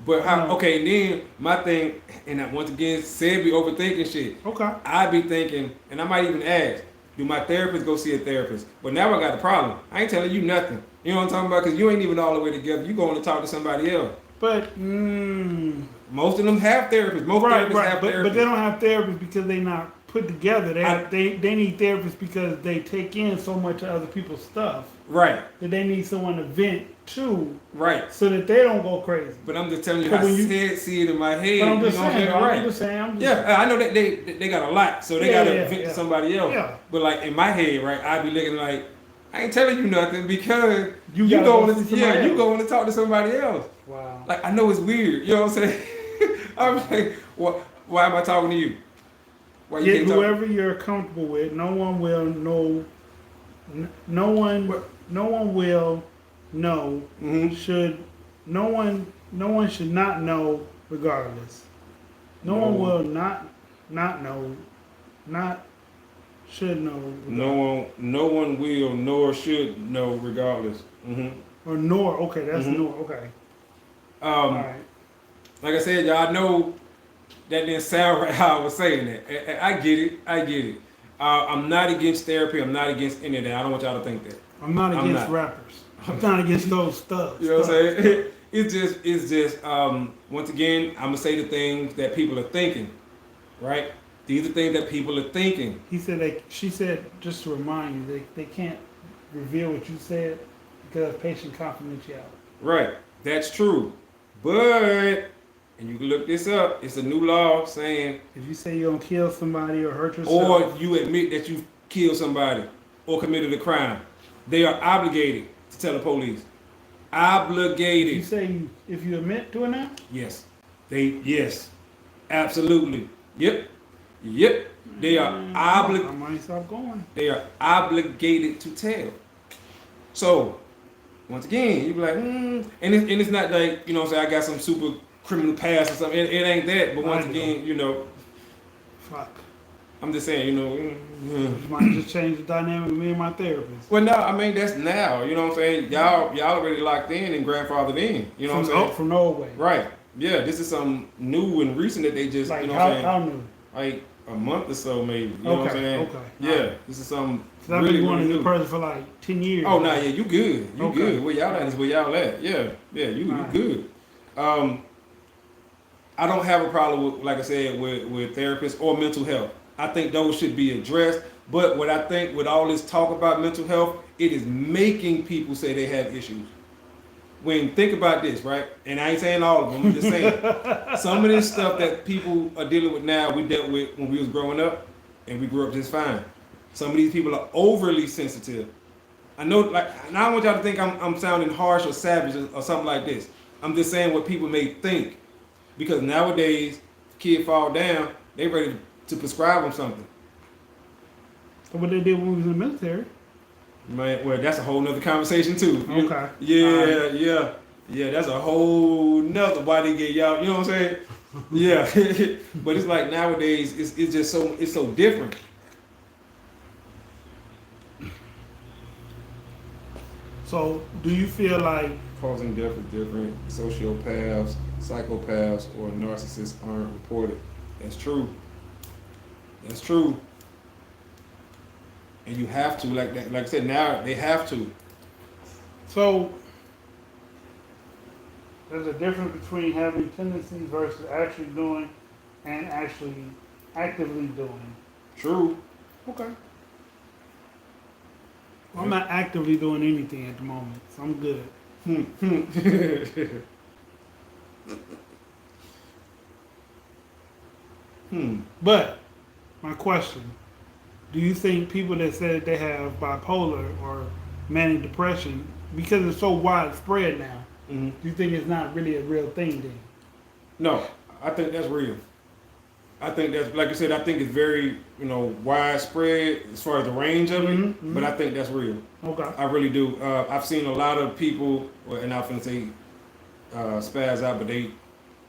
But how? Okay, and then my thing, and I, once again, said be overthinking shit. Okay. I be thinking, and I might even ask, do my therapist go see a therapist? But now I got a problem. I ain't telling you nothing. You know what I'm talking about? Because you ain't even all the way together. You going to talk to somebody else. But Most of them have therapists. Most right, therapists right. have But therapists. they don't have therapists because they not put together. I- They need therapists because they take in so much of other people's stuff Right, that they need someone to vent to right. so that they don't go crazy. But I'm just telling you, But I when you- see it in my head. But I'm just you know what saying, I'm I'm just saying. Yeah, I know that they got a lot, so they Yeah, gotta yeah, vent yeah. to somebody else. Yeah. But like in my head, right, I be looking like I ain't telling you nothing because You you gotta going go to see somebody you else. going to talk to somebody else. Wow. Like I know it's weird, you know what I'm saying? I'm like, why am I talking to you? Why you Get can't talk? whoever you're comfortable with. No one will know. No one will know. Mhm. Should no one should not know regardless. No one No. will not know. Not should know. No one will nor should know regardless. Hmm. Or nor. Okay, that's Mhm. nor. Okay. All right. Like I said, y'all, I know that didn't sound right how I was saying that. I get it. I'm not against therapy. I'm not against any of that. I don't want y'all to think that. I'm not I'm against not. rappers. I'm not against those stuff. You know what I'm saying? It's just once again, I'm gonna say the things that people are thinking, right? These are things that people are thinking. She said, just to remind you, they can't reveal what you said because of patient confidentiality. Right. That's true. But, and you can look this up, it's a new law saying, If you say you're gonna kill somebody or hurt yourself, or you admit that you killed somebody or committed a crime, they are obligated to tell the police. you Obligated. say if you admit to it now, Yes. Yes. Absolutely. Yep. They are I might stop going. They are obligated to tell. So, once again, you be like, and it's not like, you know what I'm saying, I got some super criminal past or something. It ain't that. But once again, you know, Fuck. I'm just saying, you know. You might just change the dynamic of me and my therapist. Well, no, I mean, that's now. You know what I'm saying? Y'all already locked in and grandfathered in. You know what I'm saying? From Norway. Right. Yeah, this is something new and recent that they just, Like you know what I'm saying? how new? Like a month or so, maybe. You know what I'm Okay, saying? okay. Yeah, this is something So I've really, been wanting really this new. person for like 10 years. Oh, nah, yeah, you good. You Okay. good. Where y'all at is where y'all at. Yeah, you Alright. good. I don't have a problem with, like I said, with therapists or mental health. I think those should be addressed. But what I think with all this talk about mental health, it is making people say they have issues. When think about this, right? And I ain't saying all of them, I'm just saying some of this stuff that people are dealing with now, we dealt with when we was growing up, and we grew up just fine. Some of these people are overly sensitive. I know, like, and I don't want y'all to think I'm sounding harsh or savage or something like this. I'm just saying what people may think, because nowadays, kid fall down, they ready to prescribe them something. So what they did when we was in the military. Man, well, that's a whole nother conversation too. Okay. Yeah, that's a whole nother why they get y'all. You know what I'm saying? Yeah, but it's like nowadays, it's just so different. So do you feel like Causing death is different. Sociopaths, psychopaths, or narcissists aren't reported. That's true. That's true. And you have to, like I said, now they have to. so? There's a difference between having tendencies versus actually doing and actually actively doing. True. Okay. I'm not actively doing anything at the moment, so I'm good. But my question: do you think people that said they have bipolar or manic depression, because it's so widespread now, Mhm. do you think it's not really a real thing then? No, I think that's real. I think that's, like I said, I think it's very, widespread as far as the range of it, Mhm, but I think that's real. Okay. I really do. I've seen a lot of people, and I'm going to say spaz out, but they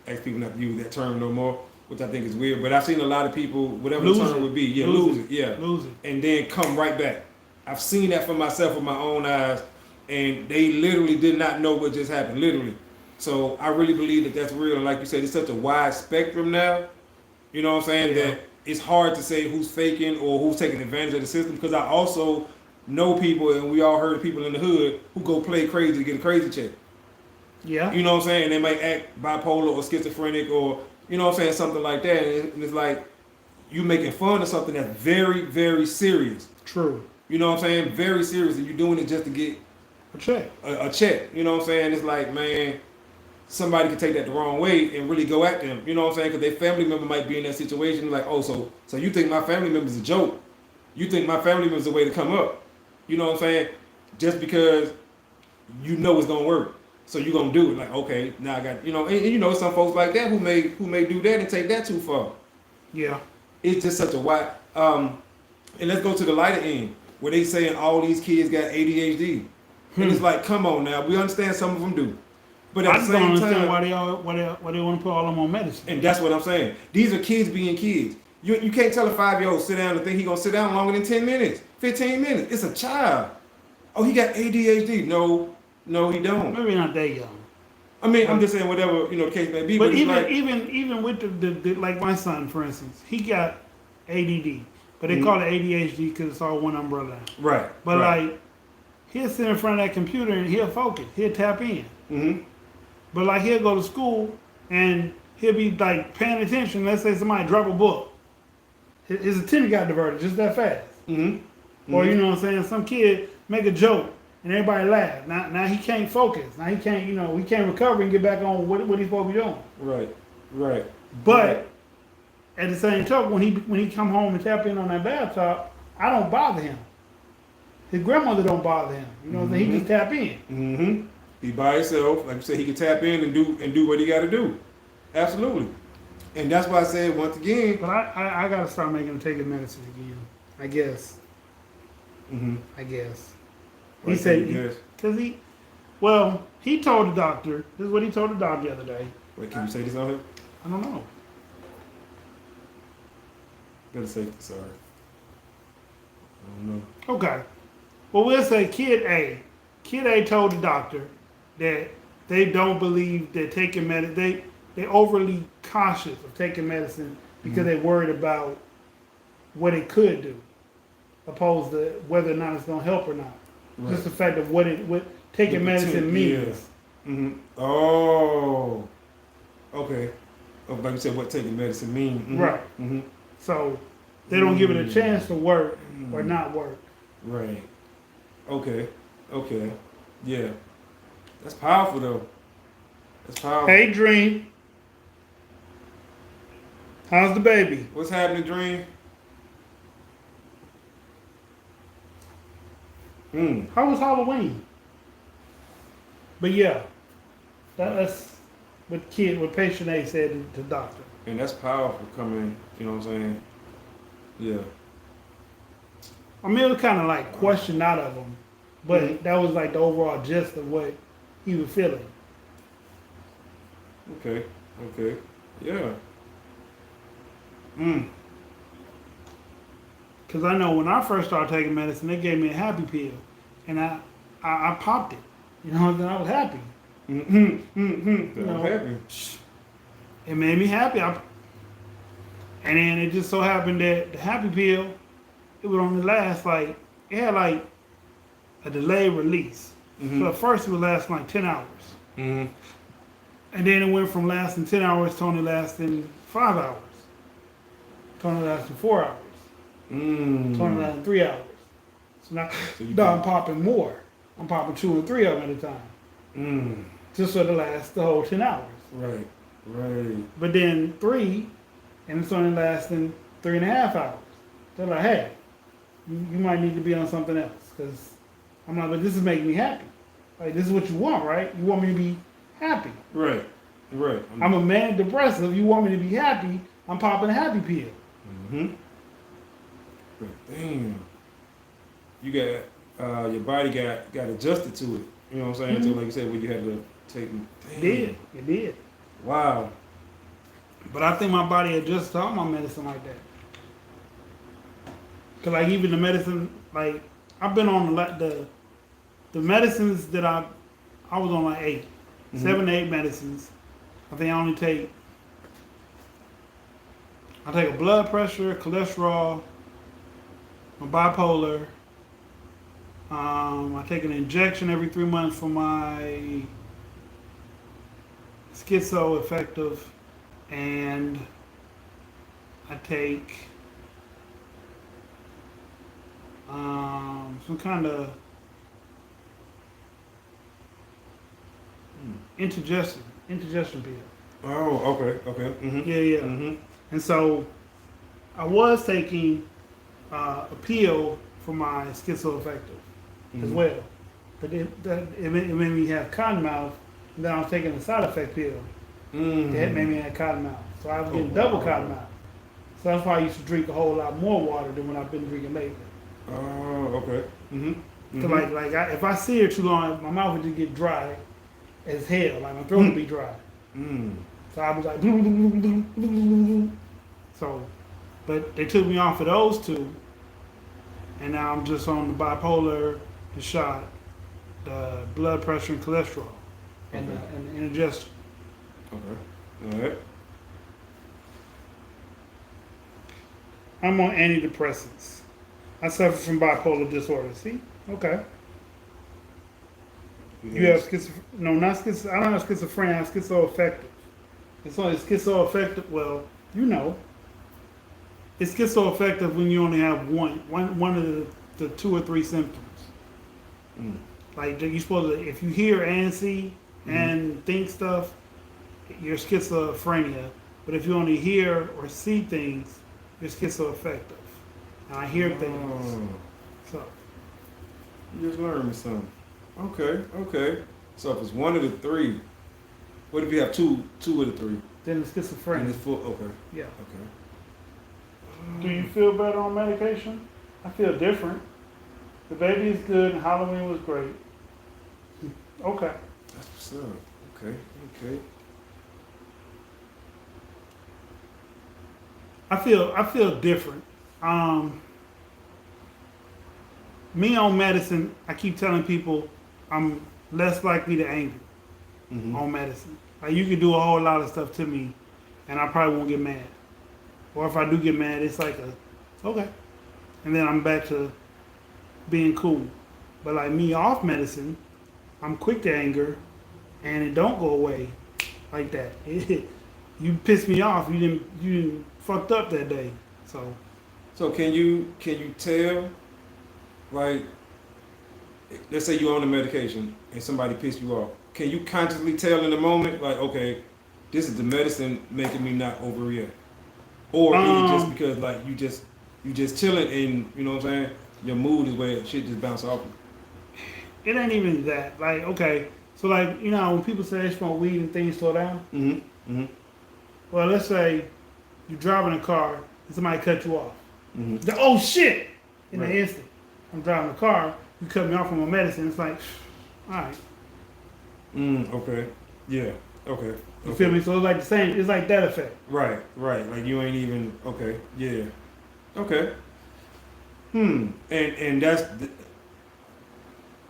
ask people not to use that term no more, which I think is weird. But I've seen a lot of people, whatever Lose the term it. would be, Lose lose it, yeah. Lose it. And then come right back. I've seen that for myself with my own eyes, and they literally did not know what just happened, literally. So I really believe that that's real. And like you said, it's such a wide spectrum now. You know what I'm saying? Yeah. That it's hard to say who's faking or who's taking advantage of the system, because I also know people, and we all heard of people in the hood who go play crazy to get a crazy check. Yeah. You know what I'm saying? They might act bipolar or schizophrenic or, you know what I'm saying, something like that. And it's like you making fun of something that's very, very serious. True. You know what I'm saying? Very serious, and you're doing it just to get A check. a check. You know what I'm saying? It's like, man, somebody could take that the wrong way and really go at them. You know what I'm saying? Because their family member might be in that situation. Like, oh, so you think my family member's a joke? You think my family member's a way to come up? You know what I'm saying? Just because you know it's gonna work, so you're gonna do it. Like, okay, now I got, and some folks like that who may do that and take that too far. Yeah. It's just such a wide. And let's go to the lighter end, where they saying all these kids got ADHD, and it's like, come on now, we understand some of them do, but at I the just don't same understand time, why they want to put all of them on medicine. and that's what I'm saying. These are kids being kids. You can't tell a 5-year-old sit down and think he gonna sit down longer than 10 minutes, 15 minutes. It's a child. Oh, he got ADHD. No, he don't. Maybe not that young. I mean, I'm just saying whatever, the case may be. But it's even like, even with the like my son, for instance, he got ADD, but they call it ADHD because it's all one umbrella. right. But right. like, he'll sit in front of that computer and he'll focus, he'll tap in. Mm-hmm. But like, he'll go to school and he'll be like paying attention. Let's say somebody drop a book, his attention got diverted just that fast. Mm-hmm. Or you know what I'm saying? Some kid make a joke and everybody laugh. Now he can't focus. Now he can't, he can't recover and get back on what he's supposed to be doing. Right. But at the same time, when he come home and tap in on that laptop, I don't bother him. His grandmother don't bother him. You know what I'm saying? He just tap in. Mm-hmm. Be by himself. Like you said, he can tap in and do what he got to do. Absolutely. And that's why I said once again. But I got to start making him take his medicine again. I guess. Mm-hmm. I guess. Why He said, you guess? because he told the doctor, this is what he told the doctor the other day. Wait, can you say this on here? I don't know. Better say sorry. I don't know. Okay. Well, we'll say Kid A. Kid A told the doctor that they don't believe that taking medicine, they're overly cautious of taking medicine because they're worried about what it could do, opposed to whether or not it's going to help or not. Right. Just the fact of what taking The medicine potent- means. Yeah. Mm-hmm. Oh. Okay. Oh, like you said, what taking medicine mean? Mm-hmm. Right. Mm-hmm. So they don't give it a chance to work or not work. Right. Okay. Yeah. That's powerful though. That's powerful. Hey, Dream. How's the baby? What's happening, Dream? How was Halloween? But yeah, that's what patient A said to the doctor. And that's powerful coming, you know what I'm saying? Yeah. I mean, it was kind of like questioned out of him, but that was like the overall gist of what he was feeling. Okay. Yeah. Because I know when I first started taking medicine, they gave me a happy pill, and I popped it. You know, and I was happy. I'm know. happy. It made me happy. And then it just so happened that the happy pill, it would only last it had like a delayed release. So at first it would last like 10 hours. Mm-hmm. And then it went from lasting 10 hours to only lasting 5 hours. To only lasting 4 hours. To only lasting 3 hours. So now I'm popping more. I'm popping 2 and 3 of them at a time. Just so to last the whole 10 hours. Right. But then 3, and it's only lasting 3.5 hours. They're like, hey, you might need to be on something else. Because I'm like, but this is making me happy. Like, this is what you want, right? You want me to be happy. Right. I'm a manic depressive. You want me to be happy, I'm popping a happy pill. But damn. You got, your body got adjusted to it. You know what I'm saying? So like you said, when you had to take them. It did. Wow. But I think my body adjusts to all my medicine like that. Cause like even the medicine, like I've been on the medicines that I was on like 8, 7 to 8 medicines. I think I take a blood pressure, cholesterol, my bipolar. I take an injection every 3 months for my schizoaffective, and I take some kind of indigestion pill. Oh, okay. Yeah. And so I was taking a pill for my schizoaffective as well, but it made me have cotton mouth. And then I was taking a side effect pill that made me have cotton mouth. So I was getting double cotton mouth. So that's why I used to drink a whole lot more water than what I've been drinking lately. Oh, okay. So if I sit here too long, my mouth would just get dry as hell. Like my throat would be dry. So I was like, so, but they took me off of those 2, and now I'm just on the bipolar, the shot, the blood pressure and cholesterol, and the indigestion. Okay. All right. I'm on antidepressants. I suffer from bipolar disorder. See? Okay. You have not schizophrenia. I don't have schizophrenia. I have schizoaffective. It's only schizoaffective. Well, you know. it gets so effective when you only have one of the 2 or 3 symptoms. Mm. Like you're supposed to, if you hear and see and think stuff, you're schizophrenia. But if you only hear or see things, you're schizoaffective. And I hear things. Oh, So you just learned me something. Okay. So if it's one of the 3, what if you have two of the 3? then it's And schizophrenia. it's full. Okay. Yeah. Okay. Do you feel better on medication? I feel different. The baby is good and Halloween was great. Okay. That's what's up. Okay. I feel different. Me on medicine, I keep telling people I'm less likely to anger Mm-hmm. on medicine. Like you can do a whole lot of stuff to me and I probably won't get mad. Or if I do get mad, it's like okay. And then I'm back to being cool. But like me off medicine, I'm quick to anger and it don't go away like that. You pissed me off. You didn't fucked up that day. So So can you tell, like, let's say you're on the medication and somebody pissed you off. Can you consciously tell in the moment, like, okay, this is the medicine making me not overreact, or is it just because like you just chilling and you know what I'm saying, your mood is where shit just bounce off you? it ain't even that. Like okay, so like you know when people say they smoke weed and things slow down. Mm-hmm. Well, let's say you're driving a car and somebody cut you off. Mm-hmm. Oh shit! In Right. the instant, I'm driving a car. You cut me off from my medicine. It's like, all right. Okay. Yeah. Okay. You feel me? So it's like the same. It's like that effect. Right. Like you ain't even okay. Yeah. Okay. And that's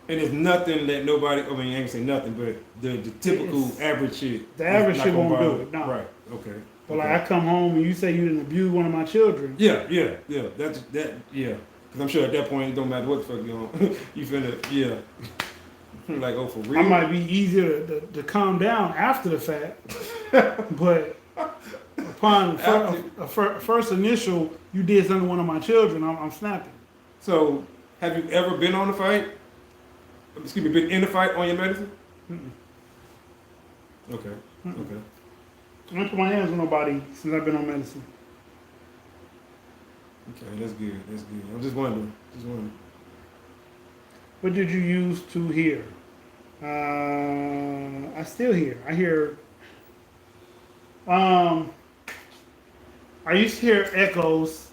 and it's nothing that nobody. I mean, I ain't gonna say nothing, but the typical It's- average shit. the is average not shit gonna won't do bother. it, no. Right. Okay. But okay. like I come home and you say you didn't abuse one of my children. Yeah. That's that. Yeah. Because I'm sure at that point it don't matter what the fuck you on. You finna. Yeah. Like for real. I might be easier to calm down after the fact, but upon first initial, you did something to one of my children, I'm snapping. So, have you ever been on a fight? Excuse me, been in a fight on your medicine? Mm-mm. Okay. Okay. I don't put my hands on nobody since I've been on medicine. Okay, that's good. I'm just wondering. What did you use to hear? I still hear. I hear. I used to hear echoes,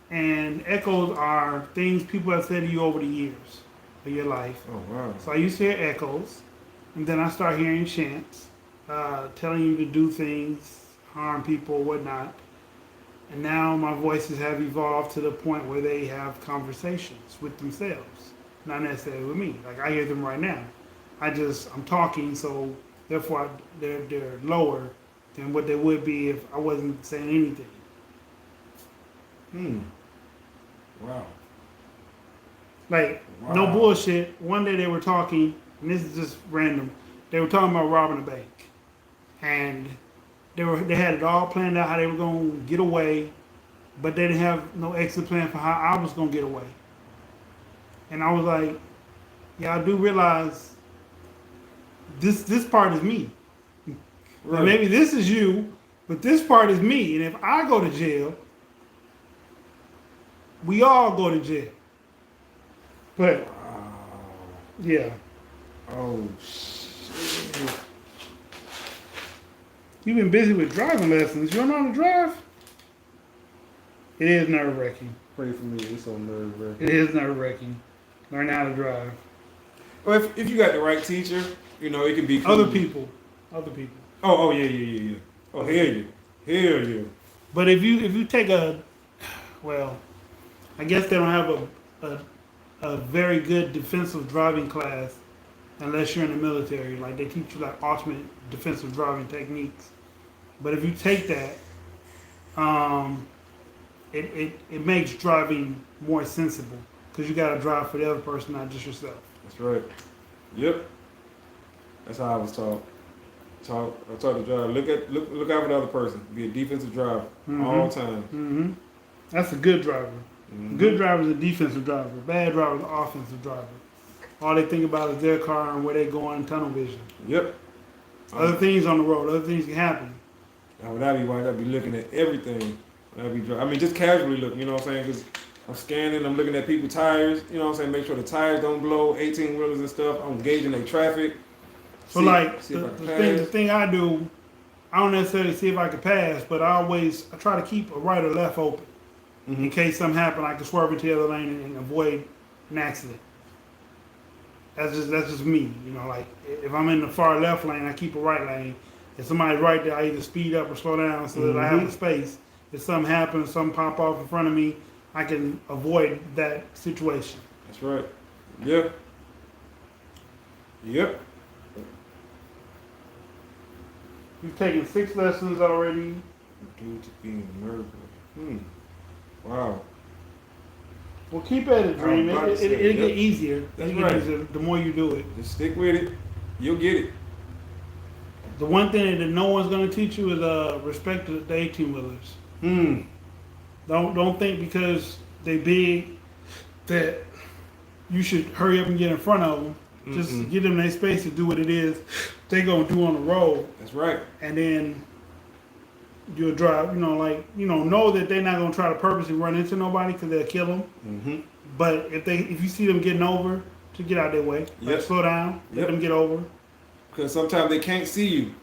and echoes are things people have said to you over the years of your life. Oh wow. So I used to hear echoes, and then I start hearing chants, telling you to do things, harm people, whatnot. And now my voices have evolved to the point where they have conversations with themselves, not necessarily with me. Like I hear them right now. I'm talking, so therefore they're lower than what they would be if I wasn't saying anything. Wow. Like, no bullshit. One day they were talking, and this is just random. They were talking about robbing a bank, and they had it all planned out how they were gonna get away, but they didn't have no exit plan for how I was gonna get away. And I was like, yeah, I do realize this part is me. Right. Maybe this is you, but this part is me. And if I go to jail, we all go to jail. But Wow. yeah, Oh shit. you've been busy with driving lessons. You don't know how to drive? It is nerve wracking. Pray for me. It's so nerve wracking. It is nerve wracking. Learn how to drive. Well, if you got the right teacher, you know it can be cool. Other people. Oh yeah. Oh hell yeah. But if you take I guess they don't have a very good defensive driving class unless you're in the military. Like they teach you like ultimate defensive driving techniques. But if you take that, it makes driving more sensible because you got to drive for the other person, not just yourself. That's right. Yep. That's how I was taught. I taught to drive. Look out for the other person. Be a defensive driver all the time. Mm-hmm. That's a good driver. Mhm. Good driver is a defensive driver. Bad driver is an offensive driver. All they think about is their car and where they're going, tunnel vision. Yep. Other things on the road, other things can happen. Now, when I be white, I be looking at everything. When I be I mean, just casually looking, you know what I'm saying? Because I'm scanning, I'm looking at people's tires, you know what I'm saying? Make sure the tires don't blow, 18 wheelers and stuff. I'm gauging their traffic. So See- like see if I can the thing I do, I don't necessarily see if I can pass, but I try to keep a right or left open. Mhm. In case something happen, I can swerve into the other lane and avoid an accident. That's just me, you know. Like if I'm in the far left lane, I keep a right lane. If somebody's right there, I either speed up or slow down so that I have the space. If something happens, something pop off in front of me, I can avoid that situation. That's right. Yep. Yep. You've taken 6 lessons already. Due to being murdered. Wow. Well, keep at it, Dream. I'm about to say, It'll yep. get easier. That's It'll get right. easier the more you do it. Just stick with it. You'll get it. The one thing that no one's going to teach you is respect the 18-wheelers. Don't think because they big that you should hurry up and get in front of them. Just give them their space to do what it is they're going to do on the road. That's right. And then you'll drive, know that they're not going to try to purposely run into nobody because they'll kill them. Mm-hmm. But if you see them getting over, to get out of their way. Yep. Like, slow down, let Yep. them get over. Because sometimes they can't see you.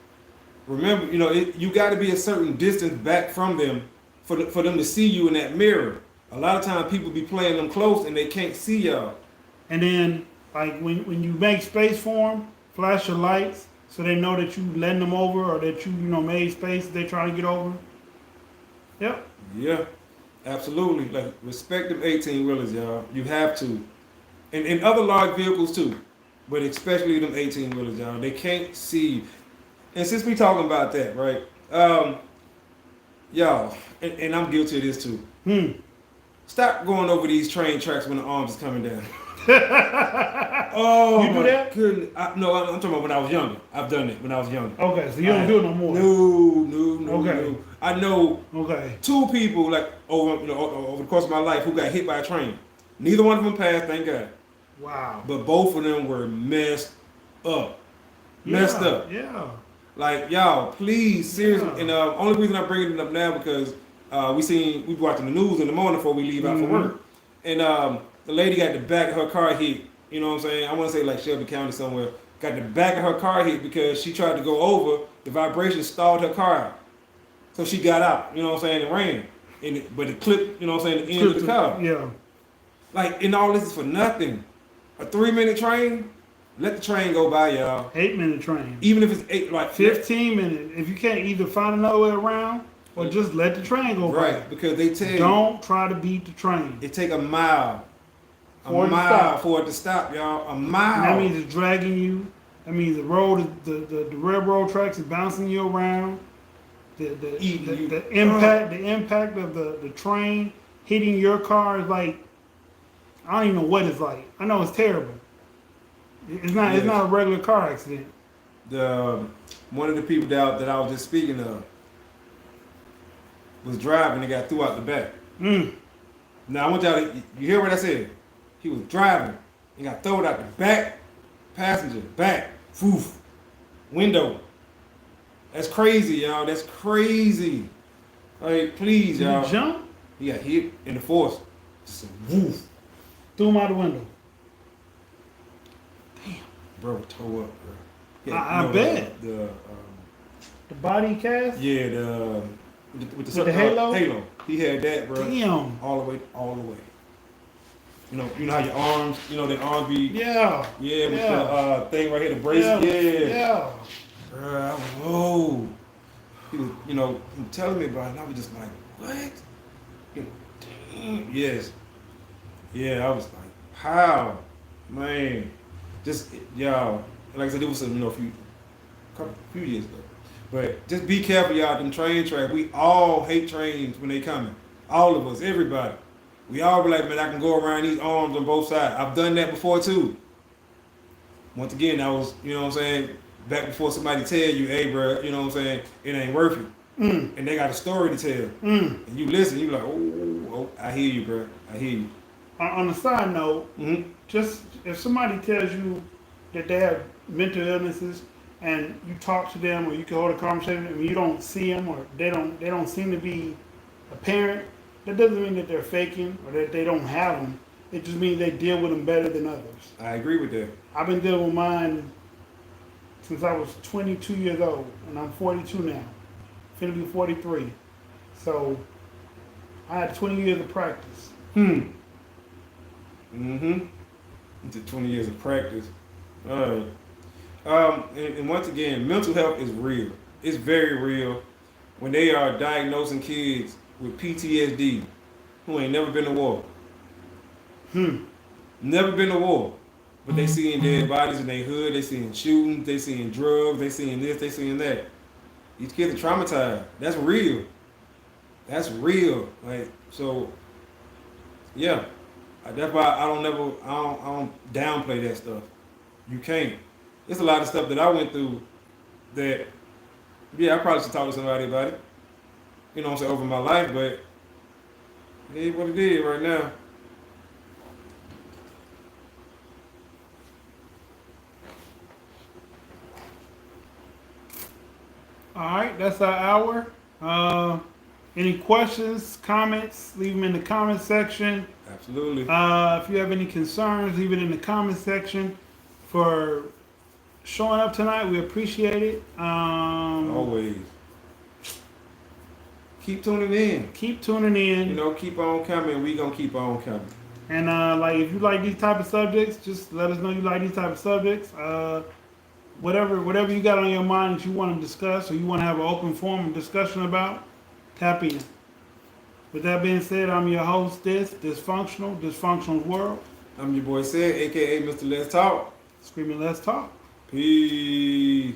Remember, you got to be a certain distance back from them for them to see you in that mirror. A lot of times people be playing them close and they can't see y'all. And then, like, when you make space for them, flash your lights so they know that you letting them over or that you made space that they're trying to get over. Yep. Yeah, absolutely. Like, respect them 18-wheelers, y'all. You have to. And other large vehicles, too. But especially them 18-wheelers, y'all. They can't see you. And since we talking about that, right? Y'all, and I'm guilty of this, too. Stop going over these train tracks when the arms is coming down. Oh, You do that? Goodness. No, I'm talking about when I was younger. I've done it when I was younger. Okay, so you don't do it no more. No. Okay. No. I know Okay. 2 people like over the course of my life who got hit by a train. Neither one of them passed, thank God. Wow. But both of them were messed up. Messed up. Yeah. Like, y'all, please, seriously. Yeah. And only reason I'm bringing it up now because we watching the news in the morning before we leave out for work. And the lady got the back of her car hit. You know what I'm saying? I want to say like Shelby County somewhere. Got the back of her car hit because she tried to go over. The vibration stalled her car out. So she got out. You know what I'm saying? It ran. But it clipped, you know what I'm saying, the end of the car. Yeah. Like, and all this is for nothing. A 3-minute train, let the train go by, y'all. 8-minute train. Even if it's 8, like 15 minutes. If you can't either find another way around or just let the train go by. Right, because they tell you Don't try to beat the train. it take a mile. For it to stop. For it to stop, y'all. A mile. And that means it's dragging you. That means the road, the railroad tracks is bouncing you around. Eating you. The impact of the train hitting your car is like, I don't even know what it's like. I know it's terrible. It's not. Yes. It's not a regular car accident. One of the people that I was just speaking of was driving and got threw out the back. Now I want y'all to, you hear what I said? He was driving and got thrown out the back passenger, back, foof, window. That's crazy, y'all. That's crazy. Like, please, Did y'all. he jump? He got hit in the force. Just a woof. Threw him out the window. Bro, toe up, bro. I bet. The body cast. yeah, with the halo? Halo. He had that, bro. Damn. All the way. You know how your arms, the arms be. Yeah. Yeah, with Yeah. the thing right here, the brace. Yeah. Yeah. Yeah. Bro, I was, whoa. He was, he was telling me about it, and I was just like, what? Damn. Yes. Yeah, I was like, how? Man. Just, y'all. Like I said, it was a few years ago. But just be careful, y'all, them train tracks. We all hate trains when they coming. All of us, everybody. We all be like, man, I can go around these arms on both sides. I've done that before, too. Once again, I was, back before somebody tell you, hey, bro, it ain't worth it. And they got a story to tell. And you listen, you like, oh, Oh, I hear you, bro. I hear you. On a side note, Mm-hmm. just if somebody tells you that they have mental illnesses and you talk to them or you can hold a conversation and you don't see them or they don't seem to be apparent, that doesn't mean that they're faking or that they don't have them. It just means they deal with them better than others. I agree with that. I've been dealing with mine since I was 22 years old, and I'm 42 now. Finna be 43. So I had 20 years of practice. Mm-hmm. Into 20 years of practice. All right. And once again, mental health is real. It's very real. When they are diagnosing kids with PTSD who ain't never been to war. Never been to war. But they seeing dead bodies in their hood, they seeing shootings, they seeing drugs, they seeing this, they seeing that. These kids are traumatized. That's real. That's real. Like, so yeah. That's why I don't downplay that stuff. You can't. There's a lot of stuff that I went through that, yeah, I probably should talk to somebody about it. You know what I'm saying, over my life, but it is what it is right now. All right, that's our hour. Any questions, comments, leave them in the comment section. Absolutely. If you have any concerns, leave it in the comment section. For showing up tonight, we appreciate it. Always. Keep tuning in. Keep tuning in. You know, keep on coming. We gonna keep on coming. And like, if you like these type of subjects, just let us know you like these type of subjects. Whatever you got on your mind that you want to discuss or you want to have an open forum of discussion about, tap in. With that being said, I'm your host, Dysfunctional World. I'm your boy Sid, aka Mr. Let's Talk. Screaming, let's talk. Peace.